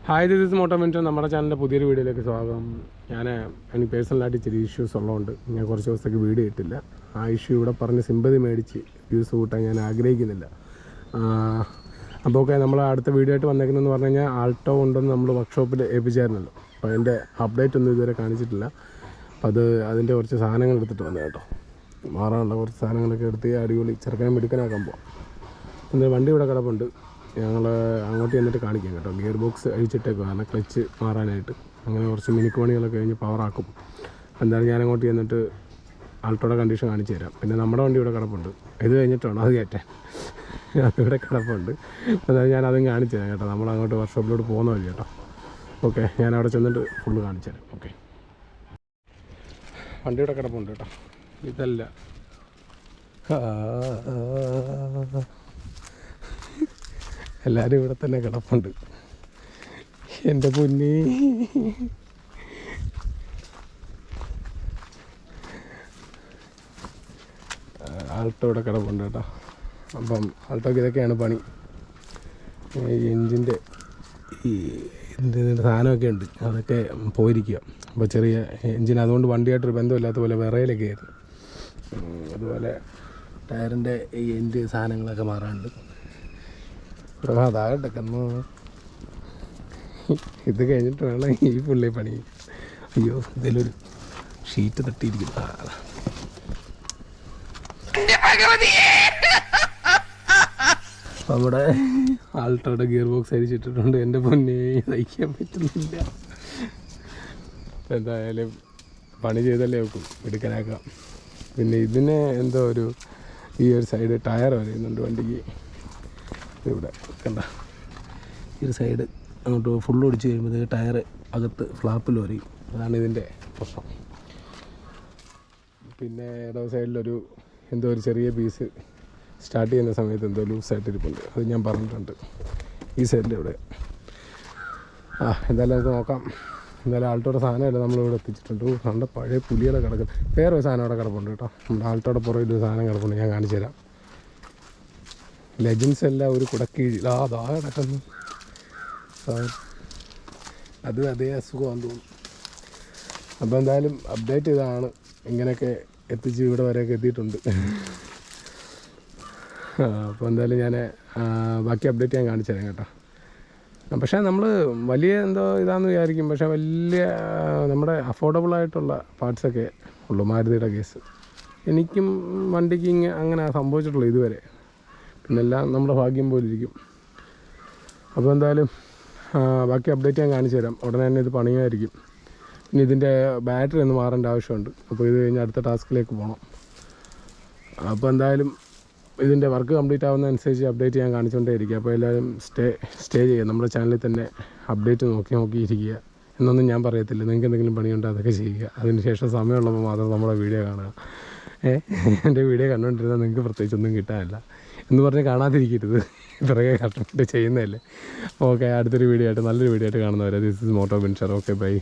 Hi, this is Moto Mention. നമ്മുടെ ചാനലിൻ്റെ പുതിയൊരു വീഡിയോയിലേക്ക് സ്വാഗതം. എനിക്ക് പേഴ്സണലായിട്ട് ഇച്ചിരി ഇഷ്യൂസ് ഉള്ളതുകൊണ്ട് ഞാൻ കുറച്ച് ദിവസത്തേക്ക് വീഡിയോ ഇട്ടില്ല. ആ ഇഷ്യൂ ഇവിടെ പറഞ്ഞ് സിമ്പതി മേടിച്ച് വ്യൂസ് കൂട്ടാൻ ഞാൻ ആഗ്രഹിക്കുന്നില്ല. അപ്പോൾ ഓക്കെ, നമ്മൾ അടുത്ത വീഡിയോ ആയിട്ട് വന്നേക്കുന്നതെന്ന് പറഞ്ഞു കഴിഞ്ഞാൽ ആൾട്ടോ ഉണ്ടെന്ന് നമ്മൾ വർക്ക്ഷോപ്പിൽ ഏൽപ്പിച്ചായിരുന്നല്ലോ. അപ്പോൾ അതിൻ്റെ അപ്ഡേറ്റ് ഒന്നും ഇതുവരെ കാണിച്ചിട്ടില്ല. അപ്പോൾ അതിൻ്റെ കുറച്ച് സാധനങ്ങൾ എടുത്തിട്ട് വന്നത് കേട്ടോ. മാറാനുള്ള കുറച്ച് സാധനങ്ങളൊക്കെ എടുത്ത് അടിപൊളി ചെറുക്കാൻ മെടുക്കാനാക്കാൻ പോകാം. എന്നിട്ട് വണ്ടി ഇവിടെ കിടപ്പുണ്ട്. ഞങ്ങൾ അങ്ങോട്ട് ചെന്നിട്ട് കാണിക്കാം കേട്ടോ. ഗിയർ ബോക്സ് അഴിച്ചിട്ടേക്കാണ് ക്ലച്ച് മാറാനായിട്ട്. അങ്ങനെ കുറച്ച് മിനുക്ക് പണികളൊക്കെ കഴിഞ്ഞ് പവറാക്കും. എന്തായാലും ഞാൻ അങ്ങോട്ട് ചെന്നിട്ട് ആൾട്ടോയുടെ കണ്ടീഷൻ കാണിച്ചു തരാം. പിന്നെ നമ്മുടെ വണ്ടി ഇവിടെ കിടപ്പുണ്ട്. ഇത് കഴിഞ്ഞിട്ടാണ് അത് കയറ്റാൻ. അതിവിടെ കിടപ്പുണ്ട്. എന്തായാലും ഞാൻ അതും കാണിച്ചു തരാം കേട്ടോ. നമ്മൾ അങ്ങോട്ട് വർക്ക്ഷോപ്പിലോട്ട് പോകുന്ന വഴി കേട്ടോ. ഓക്കെ, ഞാൻ അവിടെ ചെന്നിട്ട് ഫുള്ള് കാണിച്ചു തരാം. ഓക്കെ, വണ്ടി ഇവിടെ കിടപ്പുണ്ട് കേട്ടോ. ഇതല്ല, എല്ലാവരും ഇവിടെ തന്നെ കിടപ്പുണ്ട്. എൻ്റെ പൊന്നി, ആൾട്ടോ ഇവിടെ കിടപ്പുണ്ട് കേട്ടോ. അപ്പം ആൾട്ടോക്ക് ഇതൊക്കെയാണ് പണി. എൻജിൻ്റെ ഈ സാധനമൊക്കെ ഉണ്ട്, അതൊക്കെ പോയിരിക്കുക. അപ്പോൾ ചെറിയ എൻജിൻ, അതുകൊണ്ട് വണ്ടിയായിട്ടൊരു ബന്ധമില്ലാത്ത പോലെ വിറയിലൊക്കെ ആയിരുന്നു. അതുപോലെ ടയറിൻ്റെ ഈ എൻഡ് സാധനങ്ങളൊക്കെ മാറാനുണ്ട്. അതാകട്ടൊക്കെന്ന് ഇത് കഴിഞ്ഞിട്ട് വേണം ഈ പുള്ളി പണി. അയ്യോ, ഇതിലൊരു ഷീറ്റ് തട്ടിയിരിക്കുന്നു. നമ്മുടെ ആൾട്ടോയുടെ ഗിയർ ബോക്സ് അരിച്ചിട്ടിട്ടുണ്ട്. എൻ്റെ പൊന്നെ, സഹിക്കാൻ പറ്റുന്നില്ല. എന്തായാലും പണി ചെയ്തല്ലേ വെക്കും, എടുക്കാനാക്കാം. പിന്നെ ഇതിന് എന്തോ ഈ ഒരു സൈഡ് ടയർ വരുന്നുണ്ട് വണ്ടിക്ക്. ഇവിടെ കണ്ട, ഈ ഒരു സൈഡ് അങ്ങോട്ട് ഫുള്ള് ഒടിച്ച് കഴിയുമ്പോൾ ടയർ അകത്ത് ഫ്ലാപ്പിൽ വരും. അതാണ് ഇതിൻ്റെ പ്രശ്നം. പിന്നെ ഇടവ സൈഡിലൊരു ഒരു ചെറിയ പീസ് സ്റ്റാർട്ട് ചെയ്യുന്ന സമയത്ത് എന്തോ ലൂസായിട്ടിരിപ്പുണ്ട്. അത് ഞാൻ പറഞ്ഞിട്ടുണ്ട്. ഈ സൈഡിൻ്റെ ഇവിടെ എന്തായാലും നമുക്ക് നോക്കാം. എന്തായാലും ആൾട്ടോയുടെ സാധനമല്ല നമ്മളിവിടെ എത്തിച്ചിട്ടുണ്ട്. കണ്ട പഴയ പുലികളെ കിടക്കും. വേറൊരു സാധനം അവിടെ കിടപ്പുണ്ട് കേട്ടോ. നമ്മുടെ ആൾട്ടോയുടെ പുറകിൽ ഒരു സാധനം കിടപ്പുണ്ട്, ഞാൻ കാണിച്ചു തരാം. ലെജൻസ് എല്ലാം ഒരു കുടക്കീഴിൽ അതാ കിടക്കുന്നു. അത് അതേ അസുഖമാണെന്ന് തോന്നുന്നു. അപ്പോൾ എന്തായാലും അപ്ഡേറ്റ് ഇതാണ്. ഇങ്ങനെയൊക്കെ എത്തിച്ച് ഇവിടെ വരെയൊക്കെ എത്തിയിട്ടുണ്ട്. അപ്പോൾ എന്തായാലും ഞാൻ ബാക്കി അപ്ഡേറ്റ് ഞാൻ കാണിച്ചു തരാം കേട്ടോ. പക്ഷേ നമ്മൾ വലിയ ഇതാണെന്ന് വിചാരിക്കും. പക്ഷേ വലിയ നമ്മുടെ അഫോർഡബിളായിട്ടുള്ള പാർട്സൊക്കെ ഉള്ളൂ മാരുതിയുടെ കേസ്. എനിക്കും വണ്ടിക്ക് അങ്ങനെ സംഭവിച്ചിട്ടുള്ളൂ ഇതുവരെ. പിന്നെല്ലാം നമ്മുടെ ഭാഗ്യം പോലെ ഇരിക്കും. അപ്പോൾ എന്തായാലും ബാക്കി അപ്ഡേറ്റ് ഞാൻ കാണിച്ചു തരാം. ഉടനെ തന്നെ ഇത് പണിയുമായിരിക്കും. പിന്നെ ഇതിൻ്റെ ബാറ്ററി ഒന്ന് മാറേണ്ട ആവശ്യമുണ്ട്. അപ്പോൾ ഇത് കഴിഞ്ഞ് അടുത്ത ടാസ്കിലേക്ക് പോകണം. അപ്പോൾ എന്തായാലും ഇതിൻ്റെ വർക്ക് കംപ്ലീറ്റ് ആവുന്നതനുസരിച്ച് അപ്ഡേറ്റ് ഞാൻ കാണിച്ചുകൊണ്ടേയിരിക്കുക. അപ്പോൾ എല്ലാവരും സ്റ്റേ ചെയ്യുക. നമ്മുടെ ചാനലിൽ തന്നെ അപ്ഡേറ്റ് നോക്കിയിരിക്കുക. എന്നൊന്നും ഞാൻ പറയത്തില്ല. നിങ്ങൾക്ക് എന്തെങ്കിലും പണിയുണ്ടോ അതൊക്കെ ചെയ്യുക. അതിനുശേഷം സമയമുള്ളപ്പോൾ മാത്രം നമ്മുടെ വീഡിയോ കാണുക. എൻ്റെ വീഡിയോ കണ്ടുകൊണ്ടിരുന്നാൽ നിങ്ങൾക്ക് പ്രത്യേകിച്ചൊന്നും കിട്ടാനില്ല എന്ന് പറഞ്ഞ് കാണാതിരിക്കരുത്. പിറകെ കഷ്ടപ്പെട്ട് ചെയ്യുന്നതല്ലേ. ഓക്കെ, അടുത്തൊരു വീഡിയോ ആയിട്ട് നല്ലൊരു വീഡിയോ ആയിട്ട് കാണുന്നവരെ. This is Moto Venture. Okay, by.